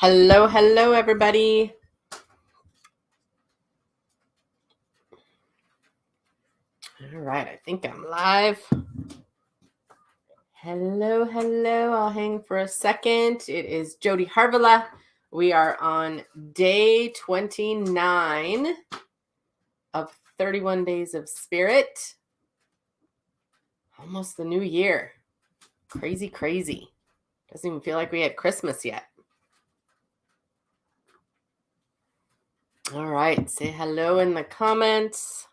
Hello, hello, everybody. All right, I think I'm live. Hello, hello. I'll hang for a second. It is Jody Harvilla. We are on day 29 of 31 Days of Spirit. Almost the new year. Crazy, crazy. Doesn't even feel like we had Christmas yet. All right, say hello in the comments.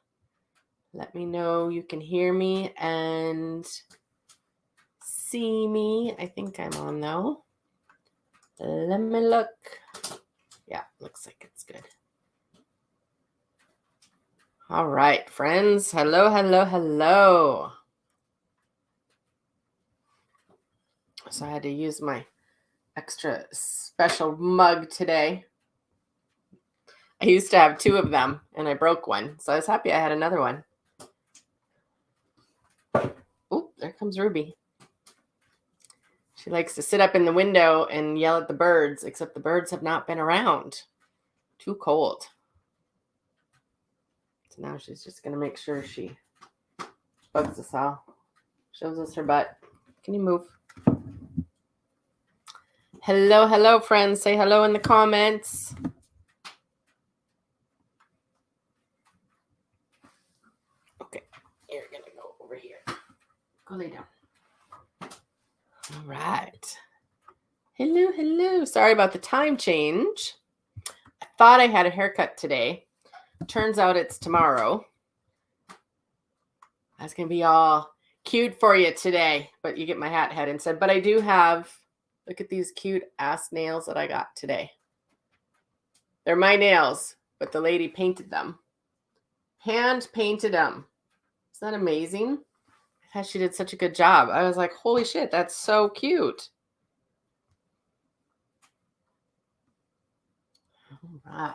Let me know you can hear me and see me. I think I'm on though. Let me look. Yeah, looks like it's good. All right, friends. Hello, hello, hello. So I had to use my extra special mug today. I used to have two of them and I broke one. So I was happy I had another one. Oh, there comes Ruby. She likes to sit up in the window and yell at the birds, except the birds have not been around. Too cold. So now she's just going to make sure she bugs us all. Shows us her butt. Can you move? Hello, hello, friends. Say hello in the comments. Okay, you're going to go over here. Go lay down. All right. Hello, hello. Sorry about the time change. I thought I had a haircut today. Turns out it's tomorrow. That's going to be all cute for you today, but you get my hat head instead. But I do have, look at these cute ass nails that I got today. They're my nails, but the lady painted them. Hand painted them. Isn't that amazing? I thought she did such a good job. I was like, holy shit, that's so cute. All right.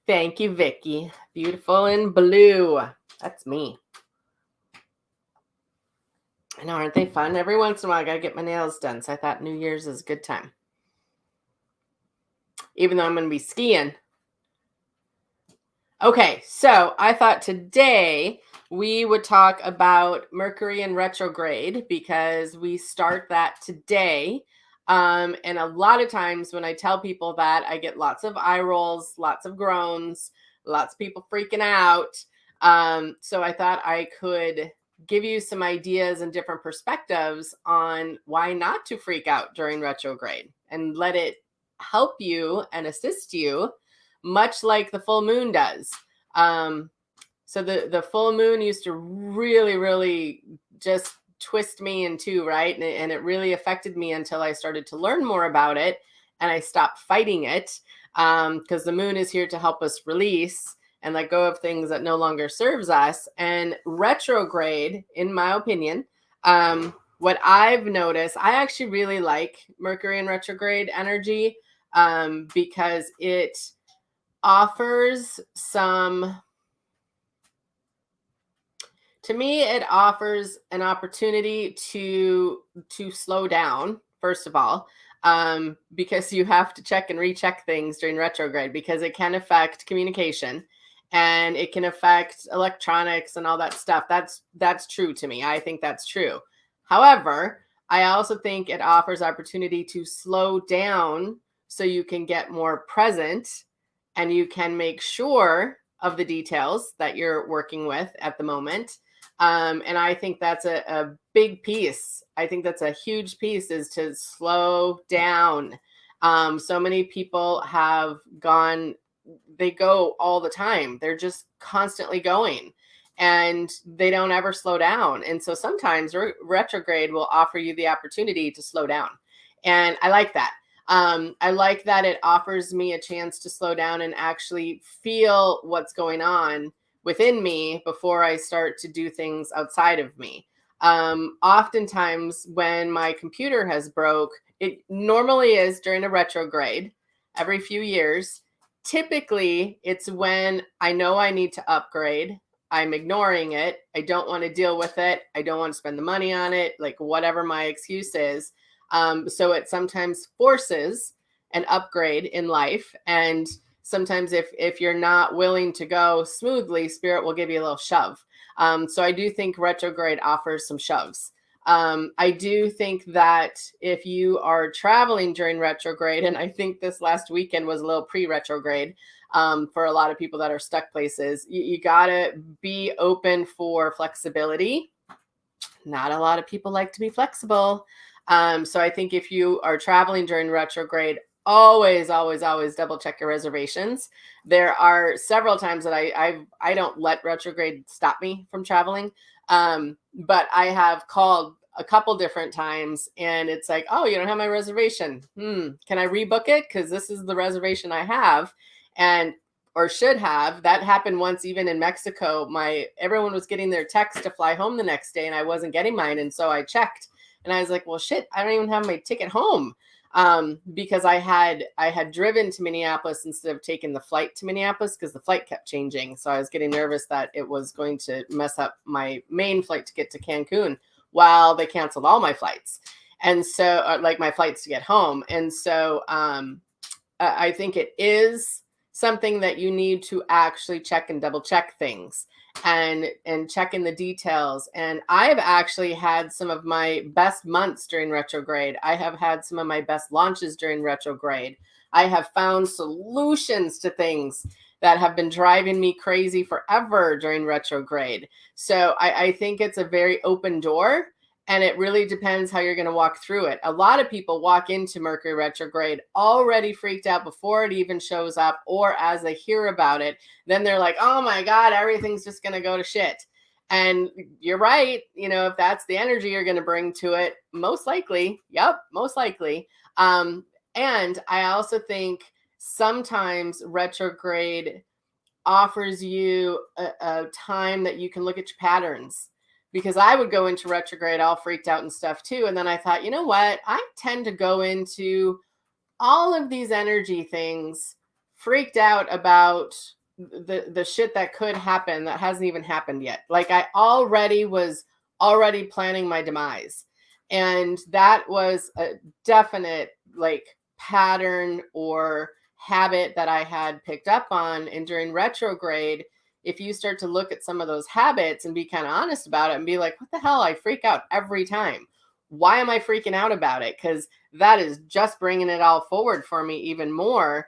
Thank you, Vicky. Beautiful in blue. That's me. I know, aren't they fun? Every once in a while, I got to get my nails done. So I thought New Year's is a good time. Even though I'm going to be skiing. Okay, so I thought today we would talk about Mercury in retrograde because we start that today. And a lot of times when I tell people that, I get lots of eye rolls, lots of groans, lots of people freaking out. So I thought I could give you some ideas and different perspectives on why not to freak out during retrograde and let it help you and assist you, much like the full moon does. So the full moon used to really just twist me in two, right? And it really affected me until I started to learn more about it and I stopped fighting it, because the moon is here to help us release and let go of things that no longer serves us. And retrograde, in my opinion, what I've noticed, I actually really like Mercury in retrograde energy, because it offers some, to me, it offers an opportunity to slow down, first of all, because you have to check and recheck things during retrograde because it can affect communication and it can affect electronics and all that stuff. That's true to me. I think that's true. However, I also think it offers opportunity to slow down so you can get more present and you can make sure of the details that you're working with at the moment. And I think that's a big piece. I think that's a huge piece, is to slow down. So many people have gone, they go all the time. They're just constantly going and they don't ever slow down. And so sometimes retrograde will offer you the opportunity to slow down. And I like that. I like that it offers me a chance to slow down and actually feel what's going on within me before I start to do things outside of me. Oftentimes when my computer has broke, it normally is during a retrograde every few years. Typically, it's when I know I need to upgrade. I'm ignoring it. I don't want to deal with it. I don't want to spend the money on it, like whatever my excuse is. So it sometimes forces an upgrade in life. And sometimes if you're not willing to go smoothly, spirit will give you a little shove. So I do think retrograde offers some shoves. I do think that if you are traveling during retrograde, and I think this last weekend was a little pre-retrograde for a lot of people that are stuck places, you got to be open for flexibility. Not a lot of people like to be flexible. So I think if you are traveling during retrograde, always, always, always double check your reservations. There are several times that I don't let retrograde stop me from traveling. But I have called a couple different times and it's like, oh, you don't have my reservation. Can I rebook it? Because this is the reservation I have. And or should have. That happened once, even in Mexico. Everyone was getting their text to fly home the next day and I wasn't getting mine. And so I checked and I was like, well, shit, I don't even have my ticket home. Because I had driven to Minneapolis instead of taking the flight to Minneapolis because the flight kept changing. So I was getting nervous that it was going to mess up my main flight to get to Cancun while they canceled all my flights. And so like my flights to get home. And so I think it is something that you need to actually check and double check things and check in the details. And I've actually had some of my best months during retrograde. I have had some of my best launches during retrograde. I have found solutions to things that have been driving me crazy forever during retrograde. So I think it's a very open door. And it really depends how you're going to walk through it. A lot of people walk into Mercury retrograde already freaked out before it even shows up, or as they hear about it, then they're like, oh my God, everything's just going to go to shit. And you're right. You know, if that's the energy you're going to bring to it, most likely. Yep, most likely. And I also think sometimes retrograde offers you a time that you can look at your patterns. Because I would go into retrograde all freaked out and stuff too. And then I thought, you know what? I tend to go into all of these energy things freaked out about the shit that could happen that hasn't even happened yet. Like I was already planning my demise. And that was a definite like pattern or habit that I had picked up on. And during retrograde, if you start to look at some of those habits and be kind of honest about it and be like, what the hell? I freak out every time. Why am I freaking out about it? Because that is just bringing it all forward for me even more.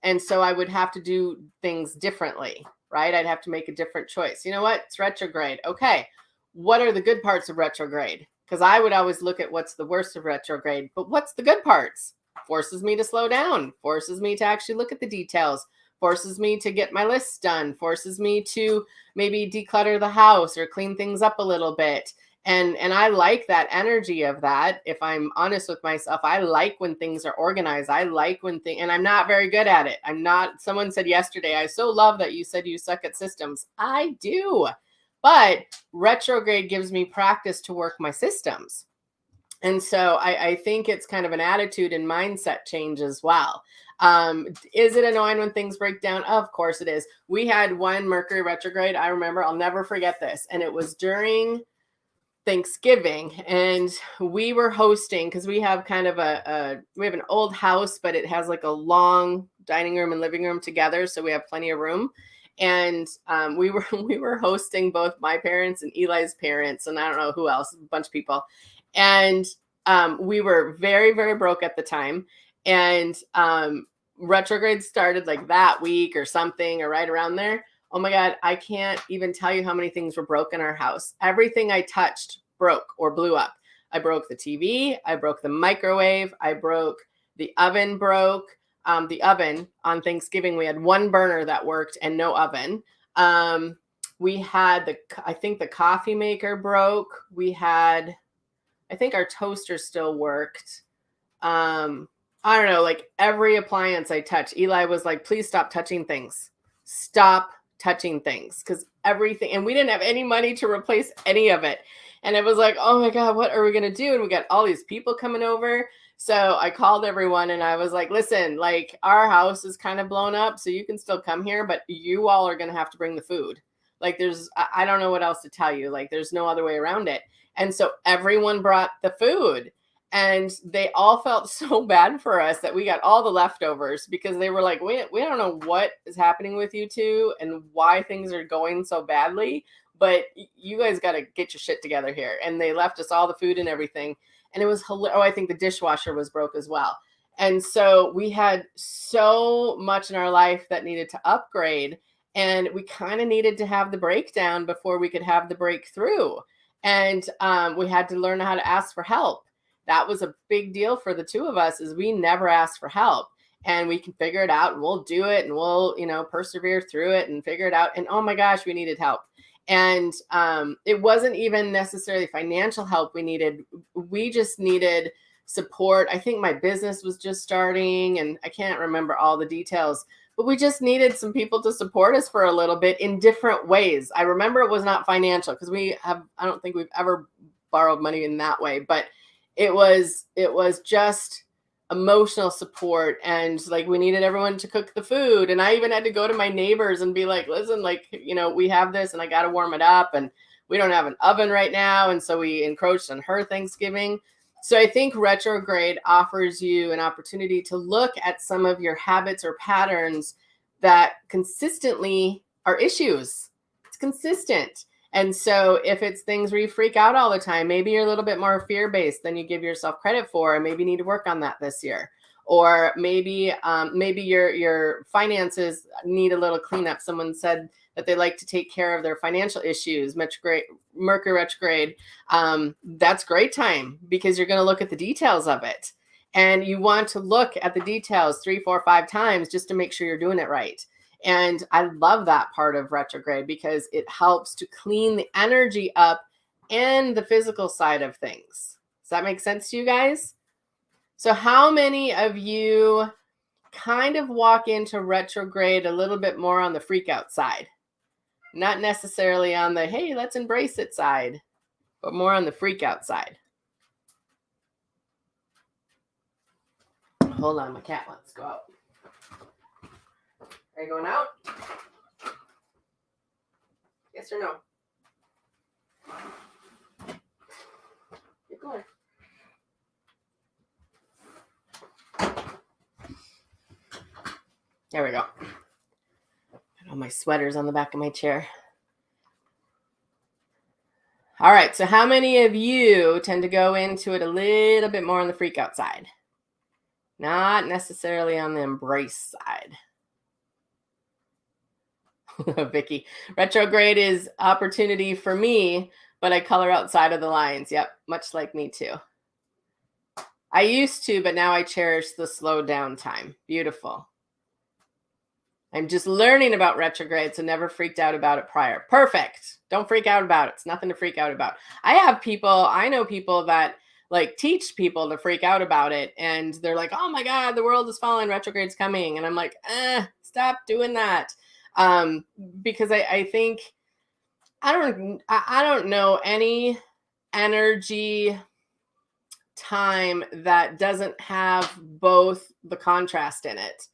And so I would have to do things differently, right? I'd have to make a different choice. You know what? It's retrograde. Okay. What are the good parts of retrograde? Because I would always look at what's the worst of retrograde, but what's the good parts? Forces me to slow down, forces me to actually look at the details, forces me to get my lists done, forces me to maybe declutter the house or clean things up a little bit. And I like that energy of that. If I'm honest with myself, I like when things are organized. I like when and I'm not very good at it. Someone said yesterday, I so love that you said you suck at systems. I do. But retrograde gives me practice to work my systems. And so I think it's kind of an attitude and mindset change as well. Is it annoying when things break down? Of course it is. We had one Mercury retrograde. I remember, I'll never forget this. And it was during Thanksgiving, and we were hosting because we have kind of we have an old house, but it has like a long dining room and living room together. So we have plenty of room. And we were hosting both my parents and Eli's parents, and I don't know who else, a bunch of people. And we were very, very broke at the time. And retrograde started like that week or something, or right around there. Oh my God, I can't even tell you how many things were broke in our house. Everything I touched broke or blew up. I broke the TV. I broke the microwave. I broke the oven broke. The oven on Thanksgiving, we had one burner that worked and no oven. We had I think the coffee maker broke. We had, I think our toaster still worked. I don't know, like every appliance I touched, Eli was like, please stop touching things. Stop touching things. Because everything, and we didn't have any money to replace any of it. And it was like, oh my God, what are we going to do? And we got all these people coming over. So I called everyone and I was like, listen, like our house is kind of blown up, so you can still come here, but you all are going to have to bring the food. Like I don't know what else to tell you. Like there's no other way around it. And so everyone brought the food. And they all felt so bad for us that we got all the leftovers, because they were like, we don't know what is happening with you two and why things are going so badly, but you guys got to get your shit together here. And they left us all the food and everything. And it was hilarious. Oh, I think the dishwasher was broke as well. And so we had so much in our life that needed to upgrade. And we kind of needed to have the breakdown before we could have the breakthrough. And we had to learn how to ask for help. That was a big deal for the two of us, is we never asked for help, and we can figure it out, and we'll do it, and we'll, persevere through it and figure it out. And oh my gosh, we needed help. And it wasn't even necessarily financial help we needed. We just needed support. I think my business was just starting, and I can't remember all the details, but we just needed some people to support us for a little bit in different ways. I remember it was not financial, because I don't think we've ever borrowed money in that way, but it was just emotional support. And like, we needed everyone to cook the food. And I even had to go to my neighbors and be like, listen, like, we have this and I got to warm it up, and we don't have an oven right now. And so we encroached on her Thanksgiving. So I think retrograde offers you an opportunity to look at some of your habits or patterns that consistently are issues. It's consistent. And so if it's things where you freak out all the time, maybe you're a little bit more fear-based than you give yourself credit for, and maybe you need to work on that this year. Or maybe your finances need a little cleanup. Someone said that they like to take care of their financial issues. Mercury retrograde, that's great time, because you're going to look at the details of it. And you want to look at the details 3, 4, 5 times just to make sure you're doing it right. And I love that part of retrograde, because it helps to clean the energy up and the physical side of things. Does that make sense to you guys? So how many of you kind of walk into retrograde a little bit more on the freak out side? Not necessarily on the, hey, let's embrace it side, but more on the freak out side. Hold on, my cat wants to go out. Are you going out? Yes or no? Keep going. There we go. All my sweaters on the back of my chair. All right, so how many of you tend to go into it a little bit more on the freak out side? Not necessarily on the embrace side. Vicky, retrograde is opportunity for me, but I color outside of the lines. Yep, much like me too. I used to, but now I cherish the slow down time. Beautiful. I'm just learning about retrograde, so never freaked out about it prior. Perfect. Don't freak out about it. It's nothing to freak out about. I know people that like teach people to freak out about it, and they're like, oh my God, the world is falling, retrograde's coming. And I'm like, stop doing that. Because I think, I don't know any energy time that doesn't have both the contrast in it.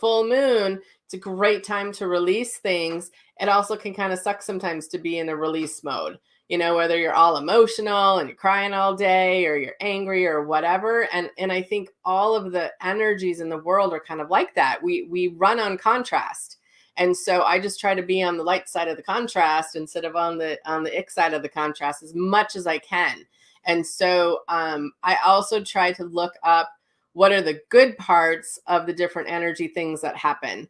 Full moon, it's a great time to release things. It also can kind of suck sometimes to be in a release mode, whether you're all emotional and you're crying all day, or you're angry or whatever. And I think all of the energies in the world are kind of like that. We run on contrast. And so I just try to be on the light side of the contrast instead of on the ick side of the contrast as much as I can. And so I also try to look up what are the good parts of the different energy things that happen.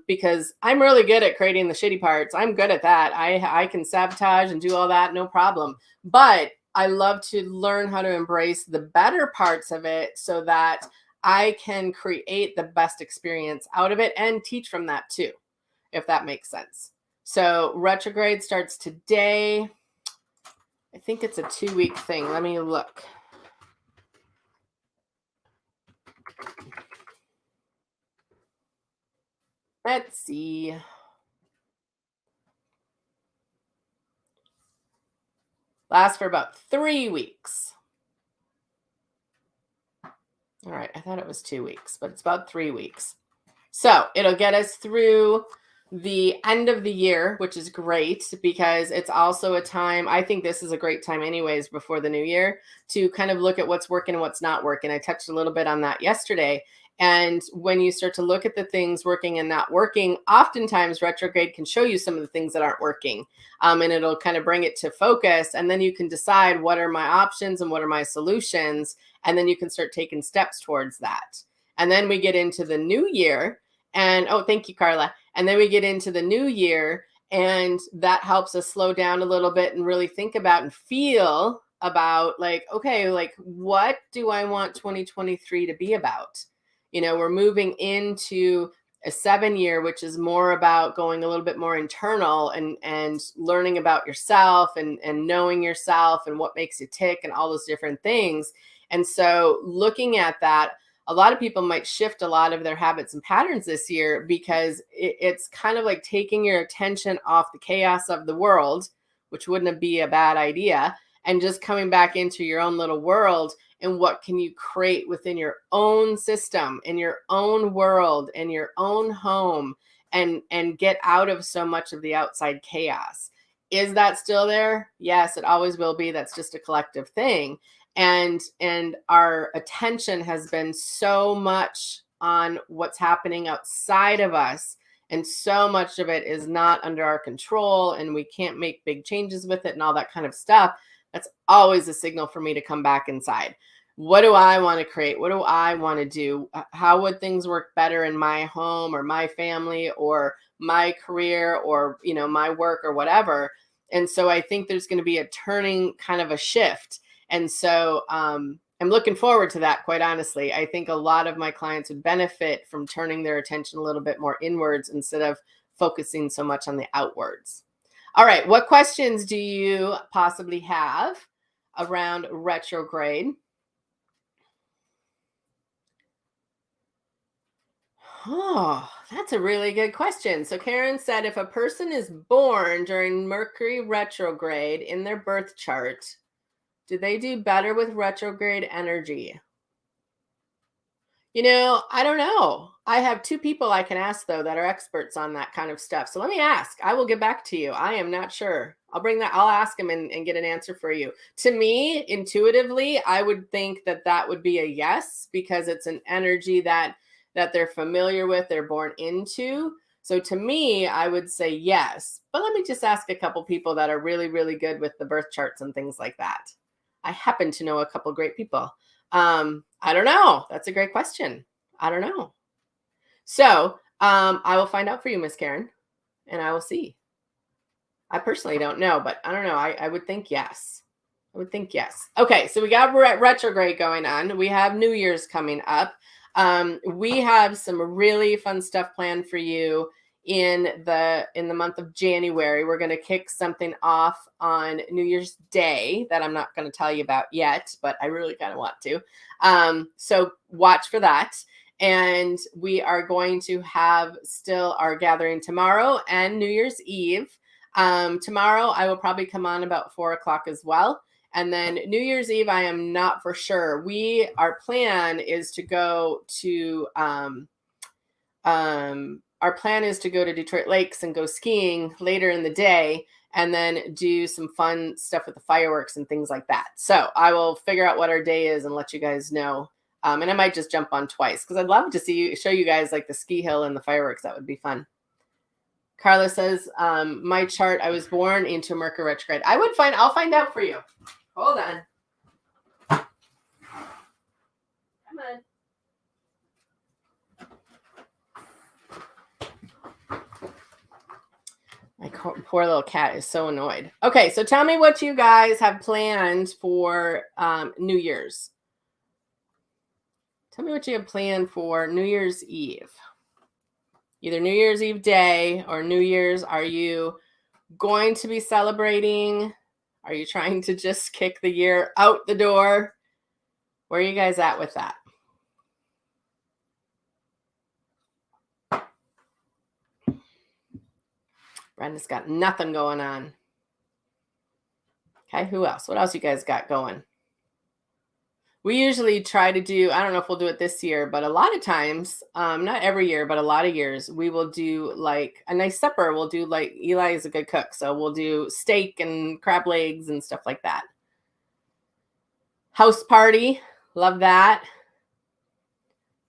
Because I'm really good at creating the shitty parts. I'm good at that. I can sabotage and do all that, no problem. But I love to learn how to embrace the better parts of it, so that I can create the best experience out of it and teach from that too, if that makes sense. So retrograde starts today. I think it's a 2-week thing. Let me look. Let's see. Lasts for about 3 weeks. All right, I thought it was 2 weeks, but it's about 3 weeks. So it'll get us through the end of the year, which is great because it's also a time, I think this is a great time anyways before the new year to kind of look at what's working and what's not working. I touched a little bit on that yesterday. And when you start to look at the things working and not working, oftentimes retrograde can show you some of the things that aren't working. And it'll kind of bring it to focus. And then you can decide what are my options and what are my solutions. And then you can start taking steps towards that. And then we get into the new year. And oh, thank you, Carla. And then we get into the new year, and that helps us slow down a little bit and really think about and feel about like, okay, like what do I want 2023 to be about? We're moving into a 7-year, which is more about going a little bit more internal and learning about yourself and knowing yourself and what makes you tick and all those different things. And so looking at that, a lot of people might shift a lot of their habits and patterns this year because it's kind of like taking your attention off the chaos of the world, which wouldn't be a bad idea, and just coming back into your own little world and what can you create within your own system, in your own world, in your own home, and get out of so much of the outside chaos. Is that still there? Yes, it always will be. That's just a collective thing. And our attention has been so much on what's happening outside of us, and so much of it is not under our control, and we can't make big changes with it and all that kind of stuff. That's always a signal for me to come back inside. What do I want to create? What do I want to do? How would things work better in my home or my family or my career or my work or whatever? And so I think there's going to be a turning, kind of a shift. And so I'm looking forward to that, quite honestly. I think a lot of my clients would benefit from turning their attention a little bit more inwards instead of focusing so much on the outwards. All right, what questions do you possibly have around retrograde? Oh, that's a really good question. So Karen said, if a person is born during Mercury retrograde in their birth chart, do they do better with retrograde energy? I don't know. I have 2 people I can ask, though, that are experts on that kind of stuff. So let me ask. I will get back to you. I am not sure. I'll ask them and get an answer for you. To me, intuitively, I would think that would be a yes, because it's an energy that they're familiar with, they're born into. So to me, I would say yes. But let me just ask a couple people that are really, really good with the birth charts and things like that. I happen to know a couple great people. I don't know. That's a great question. I don't know. So I will find out for you, Miss Karen, and I will see. I personally don't know, but I don't know. I would think yes. I would think yes. Okay, so we got retrograde going on. We have New Year's coming up. We have some really fun stuff planned for you in the month of January. We're going to kick something off on New Year's Day that I'm not going to tell you about yet, but I really kind of want to. So watch for that. And we are going to have still our gathering tomorrow and New Year's Eve. Tomorrow I will probably come on about 4:00 as well. And then New Year's Eve, I am not for sure. Our plan is to go to Detroit Lakes and go skiing later in the day, and then do some fun stuff with the fireworks and things like that. So I will figure out what our day is and let you guys know. And I might just jump on twice because I'd love to show you guys like the ski hill and the fireworks. That would be fun. Carla says, my chart, I was born into Mercury retrograde. I'll find out for you. Hold on. Come on. My poor little cat is so annoyed. Okay, so tell me what you guys have planned for New Year's. Tell me what you have planned for New Year's Eve. Either New Year's Eve day or New Year's. Are you going to be celebrating? Are you trying to just kick the year out the door? Where are you guys at with that? Brenda's got nothing going on. Okay, who else? What else you guys got going? We usually try to do, I don't know if we'll do it this year, but a lot of times, not every year, but a lot of years, we will do like a nice supper. We'll do like, Eli is a good cook, so we'll do steak and crab legs and stuff like that. House party, love that.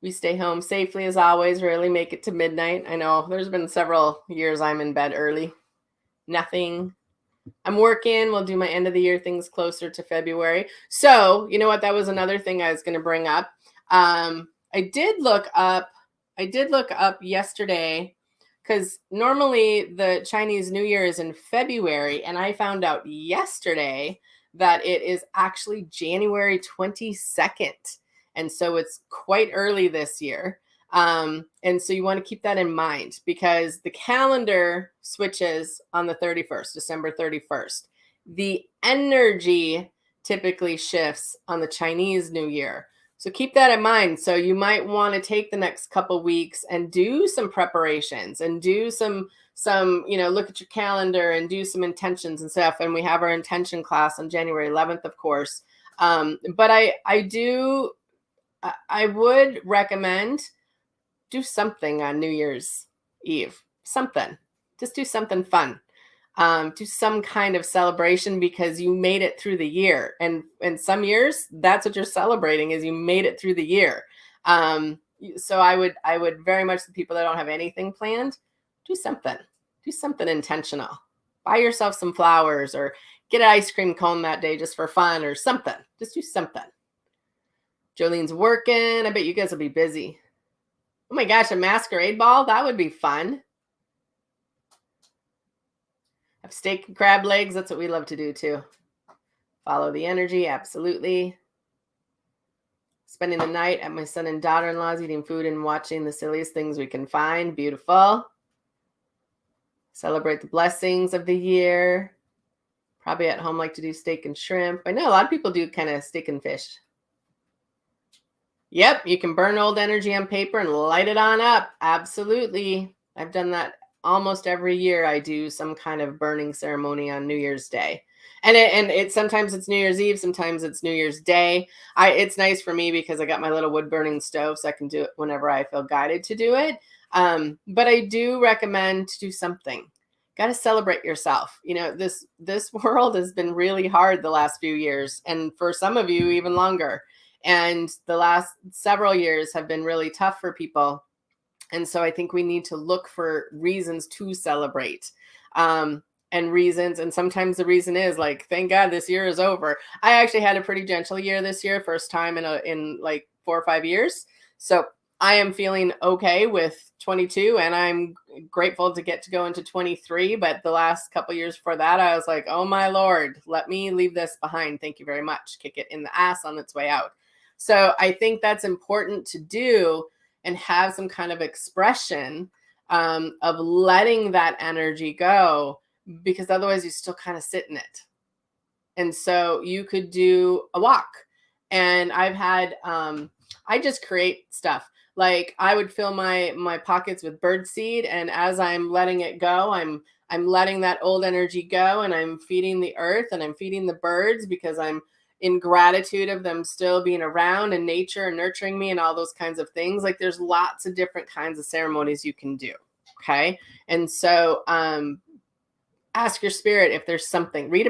We stay home safely as always, rarely make it to midnight. I know there's been several years I'm in bed early. Nothing. I'm working. We'll do my end of the year things closer to February. So, you know what? That was another thing I was going to bring up. I did look up yesterday, because normally the Chinese New Year is in February, and I found out yesterday that it is actually January 22nd. And so it's quite early this year. And so you want to keep that in mind, because the calendar switches on the 31st, December 31st. The energy typically shifts on the Chinese New Year. So keep that in mind. So you might want to take the next couple weeks and do some preparations and do some, look at your calendar and do some intentions and stuff. And we have our intention class on January 11th, of course. But I would recommend do something on New Year's Eve, something, just do something fun. Do some kind of celebration, because you made it through the year. And some years, that's what you're celebrating, is you made it through the year. So I would very much, the people that don't have anything planned, do something intentional. Buy yourself some flowers, or get an ice cream cone that day just for fun, or something. Just do something. Jolene's working. I bet you guys will be busy. Oh my gosh, a masquerade ball? That would be fun. Have steak and crab legs. That's what we love to do too. Follow the energy, absolutely. Spending the night at my son and daughter-in-law's, eating food and watching the silliest things we can find. Beautiful. Celebrate the blessings of the year. Probably at home like to do steak and shrimp. I know a lot of people do kind of steak and fish. Yep, you can burn old energy on paper and light it on up. Absolutely. I've done that almost every year. I do some kind of burning ceremony on New Year's Day. And sometimes it's New Year's Eve, sometimes it's New Year's Day. It's nice for me because I got my little wood burning stove, so I can do it whenever I feel guided to do it. But I do recommend to do something. Got to celebrate yourself. This world has been really hard the last few years, and for some of you even longer. And the last several years have been really tough for people. And so I think we need to look for reasons to celebrate, and reasons. And sometimes the reason is like, thank God this year is over. I actually had a pretty gentle year this year, first time in like 4 or 5 years. So I am feeling okay with 22, and I'm grateful to get to go into 23. But the last couple years before that, I was like, oh my Lord, let me leave this behind. Thank you very much. Kick it in the ass on its way out. So I think that's important to do, and have some kind of expression of letting that energy go, because otherwise you still kind of sit in it. And so you could do a walk. And I've had, I just create stuff. Like I would fill my pockets with bird seed, and as I'm letting it go, I'm letting that old energy go, and I'm feeding the earth, and I'm feeding the birds, because I'm in gratitude of them still being around, and nature and nurturing me and all those kinds of things. Like there's lots of different kinds of ceremonies you can do. Okay. And so ask your spirit if there's something. Read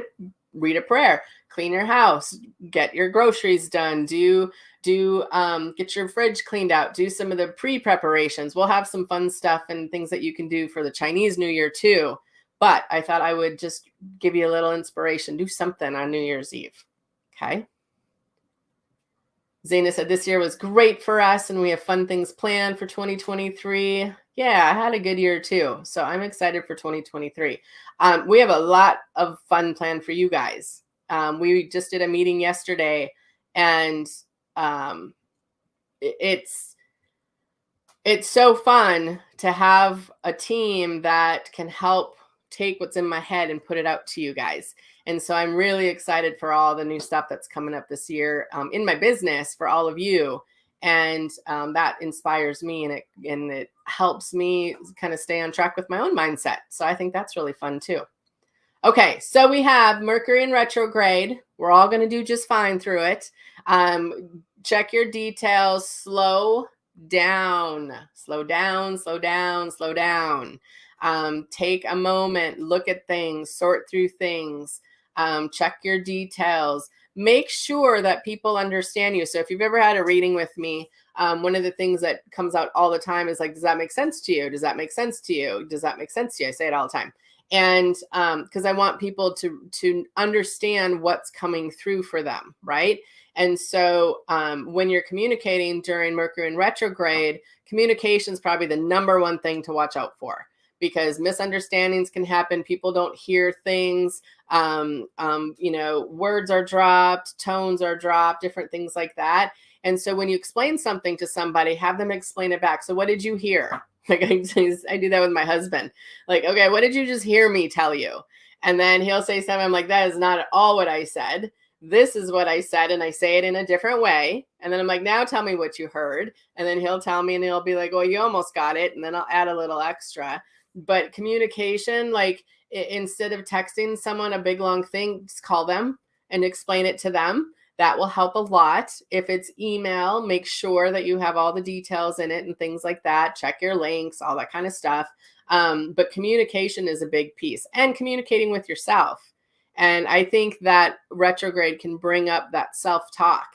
a prayer, clean your house, get your groceries done, get your fridge cleaned out, do some of the pre-preparations. We'll have some fun stuff and things that you can do for the Chinese New Year too. But I thought I would just give you a little inspiration. Do something on New Year's Eve. Okay. Zena said this year was great for us, and we have fun things planned for 2023. Yeah, I had a good year too. So I'm excited for 2023. We have a lot of fun planned for you guys. We just did a meeting yesterday, and it's so fun to have a team that can help take what's in my head and put it out to you guys. And so I'm really excited for all the new stuff that's coming up this year in my business for all of you. And that inspires me, and it helps me kind of stay on track with my own mindset. So I think that's really fun too. Okay, so we have Mercury in retrograde. We're all going to do just fine through it. Check your details, slow down, slow down, slow down, slow down. Take a moment, look at things, sort through things, check your details. Make sure that people understand you. So if you've ever had a reading with me, one of the things that comes out all the time is like, does that make sense to you? Does that make sense to you? Does that make sense to you? I say it all the time. And because I want people to understand what's coming through for them, right? And so when you're communicating during Mercury in retrograde, communication is probably the number one thing to watch out for, because misunderstandings can happen. People don't hear things. Words are dropped, tones are dropped, different things like that. And so when you explain something to somebody, have them explain it back. So what did you hear? Like I do that with my husband. Like, okay, what did you just hear me tell you? And then he'll say something. I'm like, that is not at all what I said. This is what I said. And I say it in a different way. And then I'm like, now tell me what you heard. And then he'll tell me and he'll be like, well, you almost got it. And then I'll add a little extra. But communication, like instead of texting someone a big long thing, just call them and explain it to them. That will help a lot. If it's email, make sure that you have all the details in it and things like that. Check your links, all that kind of stuff. But communication is a big piece, and communicating with yourself. And I think that retrograde can bring up that self-talk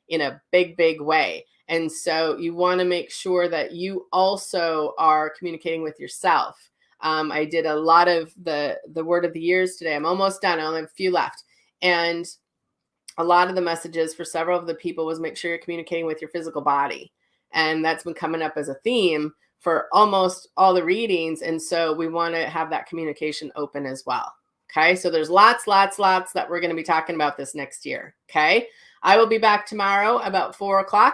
in a big, big way. And so you want to make sure that you also are communicating with yourself. I did a lot of the word of the years today. I'm almost done. I only have a few left. And a lot of the messages for several of the people was make sure you're communicating with your physical body. And that's been coming up as a theme for almost all the readings. And so we want to have that communication open as well. Okay. So there's lots that we're going to be talking about this next year. Okay. I will be back tomorrow about 4:00.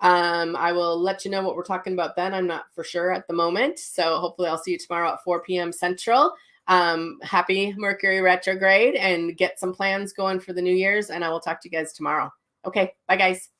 I will let you know what we're talking about then. I'm not for sure at the moment. So hopefully I'll see you tomorrow at 4 p.m. Central. Happy Mercury retrograde, and get some plans going for the New Year's, and I will talk to you guys tomorrow. Okay. Bye guys.